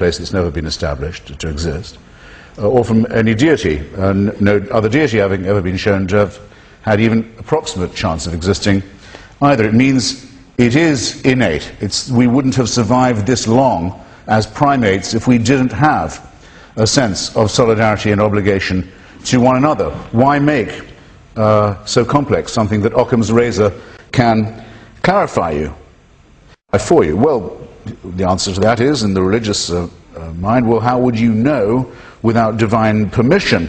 place that's never been established to exist, or from any deity, no other deity having ever been shown to have had even approximate chance of existing either. It means it is innate. We wouldn't have survived this long as primates if we didn't have a sense of solidarity and obligation to one another. Why make so complex something that Occam's razor can clarify for you? Well, the answer to that is, in the religious mind, well, how would you know without divine permission?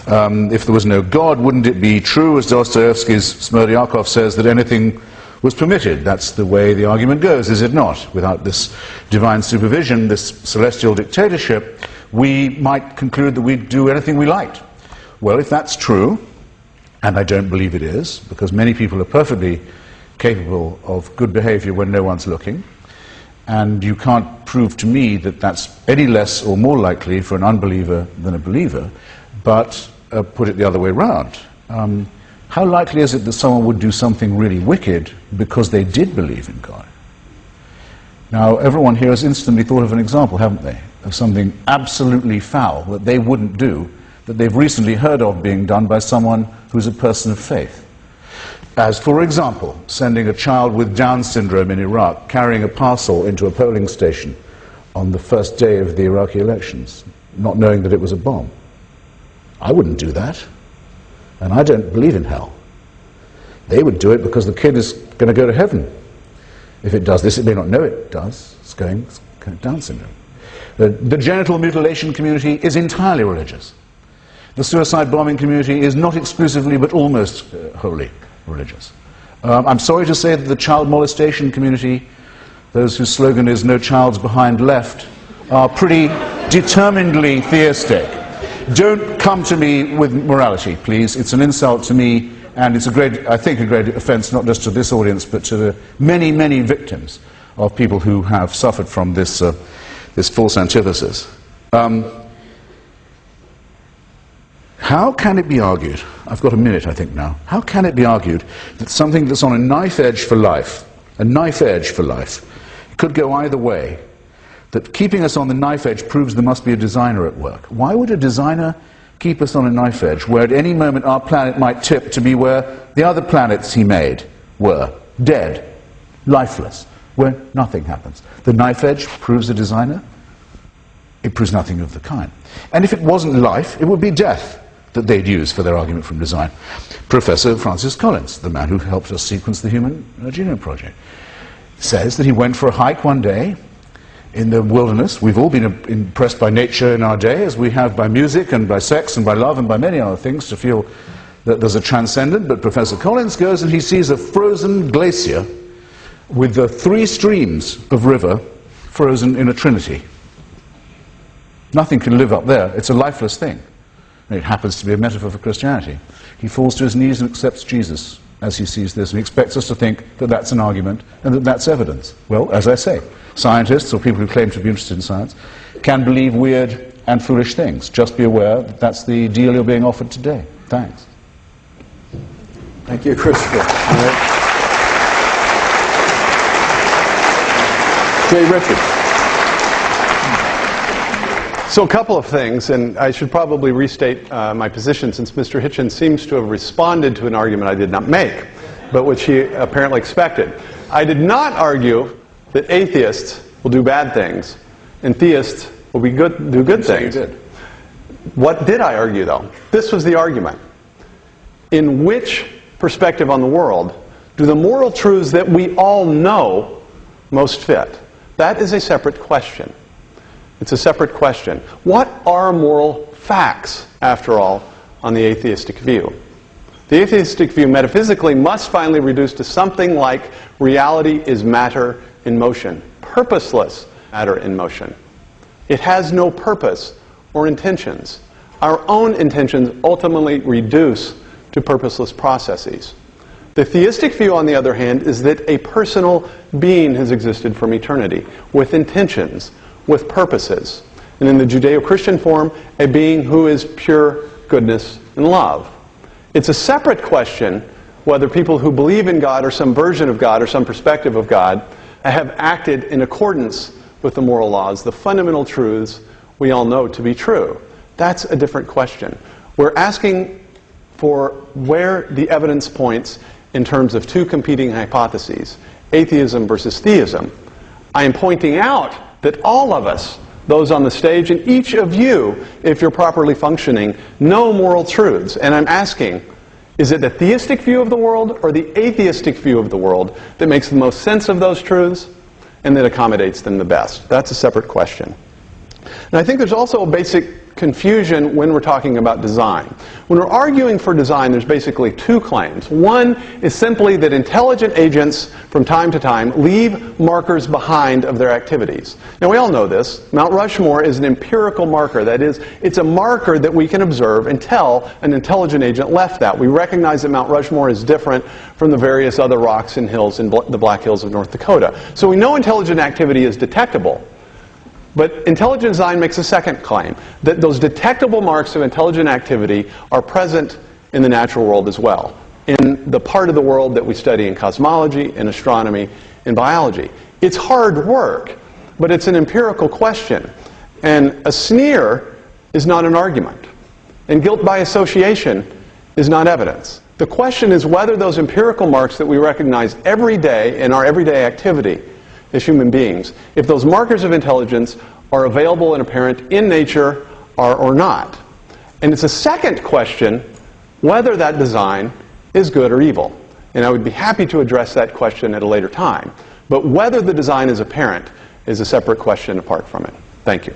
If there was no God, wouldn't it be true, as Dostoevsky's Smerdyakov says, that anything was permitted? That's the way the argument goes, is it not? Without this divine supervision, this celestial dictatorship, we might conclude that we'd do anything we liked. Well, if that's true, and I don't believe it is, because many people are perfectly capable of good behavior when no one's looking, and you can't prove to me that that's any less or more likely for an unbeliever than a believer, but put it the other way around. How likely is it that someone would do something really wicked because they did believe in God? Now, everyone here has instantly thought of an example, haven't they, of something absolutely foul that they wouldn't do, that they've recently heard of being done by someone who's a person of faith. As, for example, sending a child with Down syndrome in Iraq, carrying a parcel into a polling station on the first day of the Iraqi elections, not knowing that it was a bomb. I wouldn't do that, and I don't believe in hell. They would do it because the kid is going to go to heaven. If it does this, it may not know it does. It's going Down syndrome. The genital mutilation community is entirely religious. The suicide bombing community is not exclusively, but almost wholly religious. I'm sorry to say that the child molestation community, those whose slogan is "No Child's Behind Left," are pretty determinedly theistic. Don't come to me with morality, please. It's an insult to me, and it's I think a great offense not just to this audience, but to the many, many victims of people who have suffered from this false antithesis. How can it be argued, I've got a minute I think now, how can it be argued that something that's on a knife edge for life, could go either way, that keeping us on the knife edge proves there must be a designer at work? Why would a designer keep us on a knife edge where at any moment our planet might tip to be where the other planets he made were, dead, lifeless, where nothing happens? The knife edge proves a designer? It proves nothing of the kind. And if it wasn't life, it would be death that they'd use for their argument from design. Professor Francis Collins, the man who helped us sequence the Human Genome Project, says that he went for a hike one day in the wilderness. We've all been impressed by nature in our day, as we have by music and by sex and by love and by many other things, to feel that there's a transcendent. But Professor Collins goes and he sees a frozen glacier with the 3 streams of river frozen in a trinity. Nothing can live up there. It's a lifeless thing. And it happens to be a metaphor for Christianity. He falls to his knees and accepts Jesus as he sees this, and he expects us to think that that's an argument and that that's evidence. Well, as I say, scientists or people who claim to be interested in science can believe weird and foolish things. Just be aware that that's the deal you're being offered today. Thanks. Thank you, Christopher. Jay Richards. So a couple of things, and I should probably restate my position, since Mr. Hitchens seems to have responded to an argument I did not make, but which he apparently expected. I did not argue that atheists will do bad things and theists will do good things. You did. What did I argue, though? This was the argument. In which perspective on the world do the moral truths that we all know most fit? That is a separate question. It's a separate question. What are moral facts, after all, on the atheistic view? The atheistic view metaphysically must finally reduce to something like reality is matter in motion, purposeless matter in motion. It has no purpose or intentions. Our own intentions ultimately reduce to purposeless processes. The theistic view, on the other hand, is that a personal being has existed from eternity, with intentions, with purposes, and in the Judeo-Christian form, a being who is pure goodness and love. It's a separate question whether people who believe in God or some version of God or some perspective of God have acted in accordance with the moral laws, the fundamental truths we all know to be true? That's a different question. We're asking for where the evidence points in terms of two competing hypotheses, atheism versus theism. I am pointing out that all of us, those on the stage, and each of you, if you're properly functioning, know moral truths. And I'm asking, is it the theistic view of the world or the atheistic view of the world that makes the most sense of those truths and that accommodates them the best? That's a separate question. And I think there's also a basic confusion when we're talking about design. When we're arguing for design, there's basically two claims. One is simply that intelligent agents, from time to time, leave markers behind of their activities. Now, we all know this. Mount Rushmore is an empirical marker. That is, it's a marker that we can observe and tell an intelligent agent left that. We recognize that Mount Rushmore is different from the various other rocks and hills in the Black Hills of North Dakota. So we know intelligent activity is detectable. But intelligent design makes a second claim, that those detectable marks of intelligent activity are present in the natural world as well, in the part of the world that we study in cosmology, in astronomy, in biology. It's hard work, but it's an empirical question. And a sneer is not an argument. And guilt by association is not evidence. The question is whether those empirical marks that we recognize every day in our everyday activity as human beings, if those markers of intelligence are available and apparent in nature or not. And it's a second question whether that design is good or evil. And I would be happy to address that question at a later time. But whether the design is apparent is a separate question apart from it. Thank you.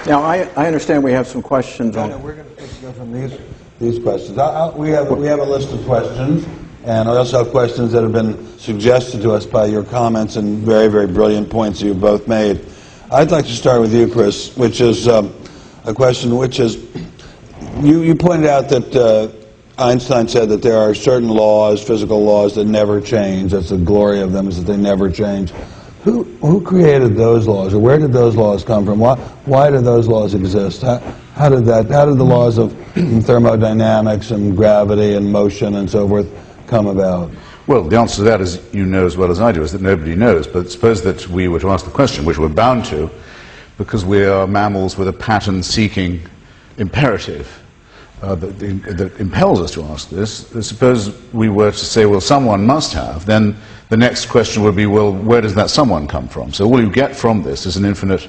Now, I understand we have some questions on... No, we're going to go from these questions. We have a list of questions, and I also have questions that have been suggested to us by your comments and very, very brilliant points you both made. I'd like to start with you, Chris, which is a question which is, you pointed out that Einstein said that there are certain laws, physical laws, that never change. That's the glory of them, is that they never change. Who created those laws, or where did those laws come from? Why do those laws exist? How did the laws of thermodynamics and gravity and motion and so forth come about? Well, the answer to that, as you know as well as I do, is that nobody knows. But suppose that we were to ask the question, which we're bound to, because we are mammals with a pattern-seeking imperative that impels us to ask this. Suppose we were to say, well, someone must have, then the next question would be, well, where does that someone come from? So all you get from this is an infinite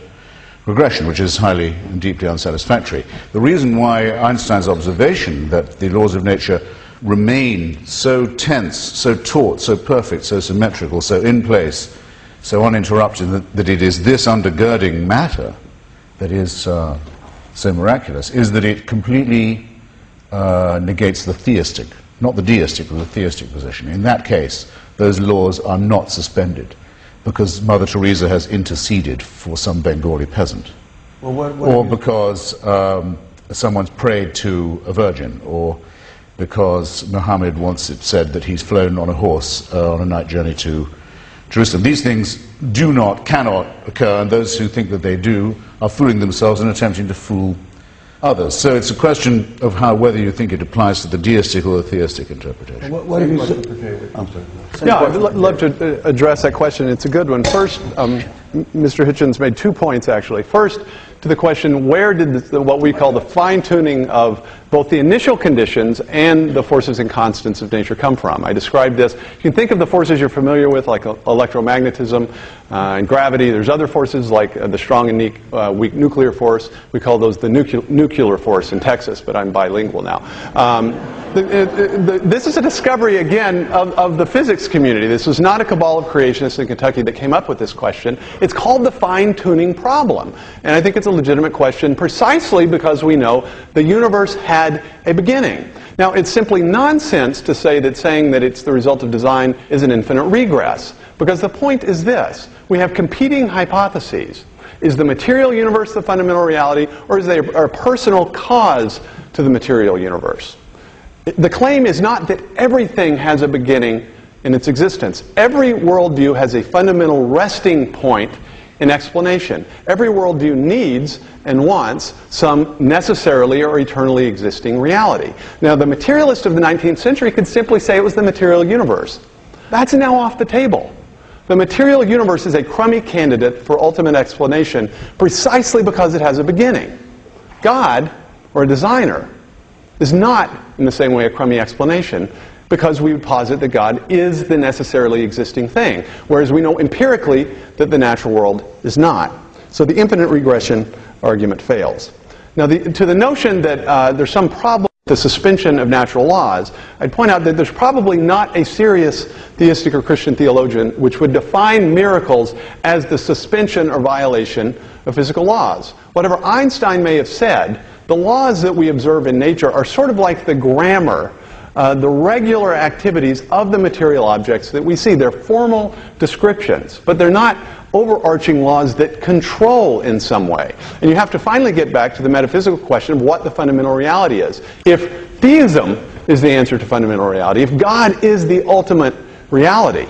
regression, which is highly and deeply unsatisfactory. The reason why Einstein's observation that the laws of nature remain so tense, so taut, so perfect, so symmetrical, so in place, so uninterrupted, that it is this undergirding matter that is so miraculous, is that it completely negates the theistic, not the deistic, but the theistic position. In that case, those laws are not suspended because Mother Teresa has interceded for some Bengali peasant, or because someone's prayed to a virgin, or because Muhammad once said that he's flown on a horse on a night journey to Jerusalem. These things cannot occur, and those who think that they do are fooling themselves and attempting to fool others. So it's a question of whether you think it applies to the deistic or the theistic interpretation. What do you say? I'm sorry. Yeah, I'd love to address that question. It's a good one. First, Mr. Hitchens made 2 points, actually. First, to the question, where did what we call the fine-tuning of both the initial conditions and the forces and constants of nature come from? I described this. You can think of the forces you're familiar with, like electromagnetism and gravity. There's other forces like the strong and weak nuclear force. We call those the nuclear force in Texas, but I'm bilingual now. This is a discovery, again, of the physics community. This was not a cabal of creationists in Kentucky that came up with this question. It's called the fine-tuning problem. And I think it's a legitimate question precisely because we know the universe had a beginning. Now, it's simply nonsense to say that saying that it's the result of design is an infinite regress, because the point is this. We have competing hypotheses. Is the material universe the fundamental reality, or is there a personal cause to the material universe? The claim is not that everything has a beginning in its existence. Every worldview has a fundamental resting point in explanation. Every worldview needs and wants some necessarily or eternally existing reality. Now, the materialist of the 19th century could simply say it was the material universe. That's now off the table. The material universe is a crummy candidate for ultimate explanation precisely because it has a beginning. God, or a designer, is not, in the same way, a crummy explanation, because we would posit that God is the necessarily existing thing, whereas we know empirically that the natural world is not. So the infinite regression argument fails. Now, to the notion that there's some problem with the suspension of natural laws, I'd point out that there's probably not a serious theistic or Christian theologian which would define miracles as the suspension or violation of physical laws. Whatever Einstein may have said, the laws that we observe in nature are sort of like the grammar, the regular activities of the material objects that we see. They're formal descriptions, but they're not overarching laws that control in some way. And you have to finally get back to the metaphysical question of what the fundamental reality is. If theism is the answer to fundamental reality, if God is the ultimate reality,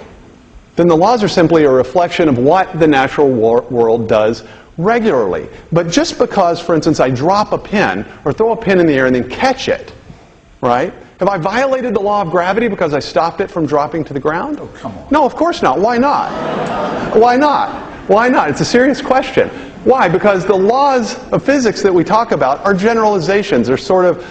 then the laws are simply a reflection of what the natural world does regularly. But just because, for instance, I drop a pin or throw a pin in the air and then catch it, right? Have I violated the law of gravity because I stopped it from dropping to the ground? Oh, come on. No, of course not. Why not? Why not? Why not? It's a serious question. Why? Because the laws of physics that we talk about are generalizations. They're sort of,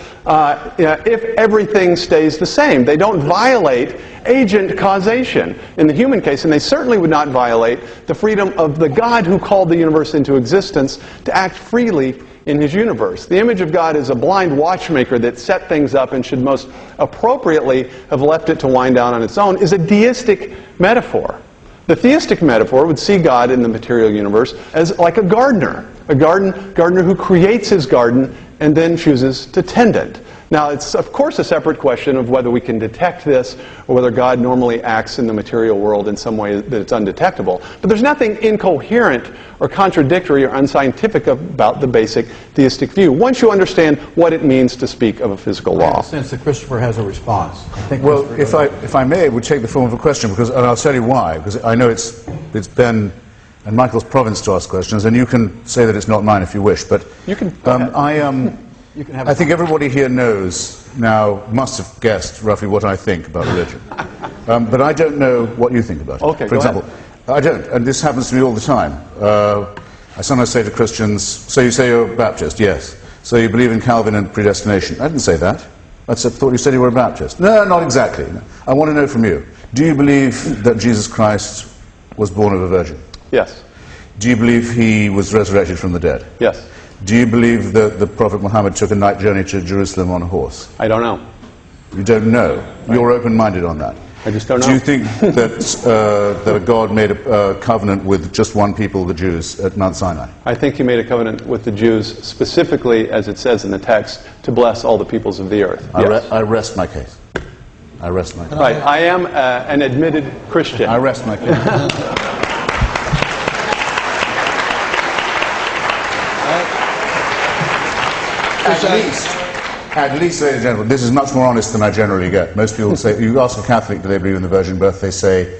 if everything stays the same. They don't violate agent causation in the human case, and they certainly would not violate the freedom of the God who called the universe into existence to act freely in his universe. The image of God is a blind watchmaker that set things up and should most appropriately have left it to wind down on its own, is a deistic metaphor. The theistic metaphor would see God in the material universe as like a gardener who creates his garden and then chooses to tend it. Now, it's of course a separate question of whether we can detect this or whether God normally acts in the material world in some way that it's undetectable. But there's nothing incoherent or contradictory or unscientific about the basic theistic view, once you understand what it means to speak of a physical law. I have a sense that Christopher has a response. I think Well, if I may, it would take the form of a question, because, and I'll tell you why, because I know it's Ben and Michael's province to ask questions, and you can say that it's not mine if you wish, but You can. I think everybody here knows now, must have guessed roughly what I think about religion. But I don't know what you think about it. Okay, For example, I don't, and this happens to me all the time. I sometimes say to Christians, so you say you're a Baptist? Yes. So you believe in Calvin and predestination? I didn't say that. I thought you said you were a Baptist. No, not exactly. No. I want to know from you, do you believe that Jesus Christ was born of a virgin? Yes. Do you believe he was resurrected from the dead? Yes. Do you believe that the Prophet Muhammad took a night journey to Jerusalem on a horse? I don't know. You don't know. You're open-minded on that. I just don't know. Do you think that, that God made a covenant with just one people, the Jews, at Mount Sinai? I think he made a covenant with the Jews specifically, as it says in the text, to bless all the peoples of the earth. Yes. I rest my case. I rest my case. Right. I am an admitted Christian. I rest my case. At least, ladies and gentlemen, this is much more honest than I generally get. Most people say, you ask a Catholic, do they believe in the virgin birth? They say,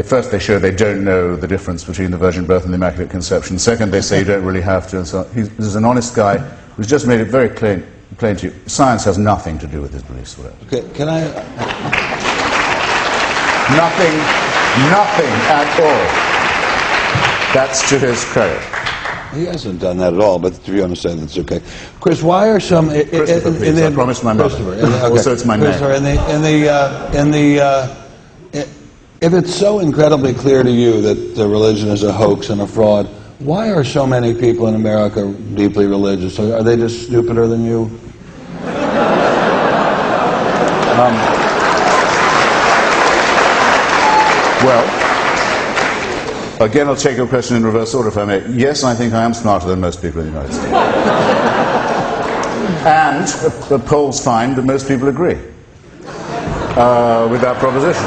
first they show they don't know the difference between the virgin birth and the Immaculate Conception. Second, they say you don't really have to. And so he's an honest guy who's just made it very plain to you. Science has nothing to do with his beliefs. Whatever. Okay, can I? Nothing at all. That's to his credit. He hasn't done that at all, but if you understand, that's okay. Chris, why are some... Christopher, please, I promised my mother. Okay. Also, it's my name. If it's so incredibly clear to you that the religion is a hoax and a fraud, why are so many people in America deeply religious? Are they just stupider than you? Well, again, I'll take your question in reverse order, if I may. Yes, I think I am smarter than most people in the United States. And the polls find that most people agree with that proposition.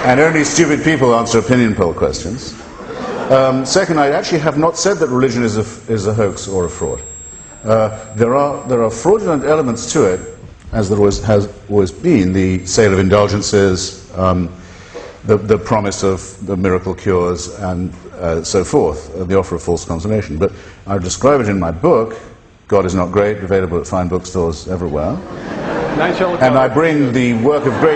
And only stupid people answer opinion poll questions. Second, I actually have not said that religion is a hoax or a fraud. There are fraudulent elements to it, as there has always been, the sale of indulgences, the promise of the miracle cures, and so forth, the offer of false consolation. But I describe it in my book, God is Not Great, available at fine bookstores everywhere. Nice yellow And I color. bring the work of great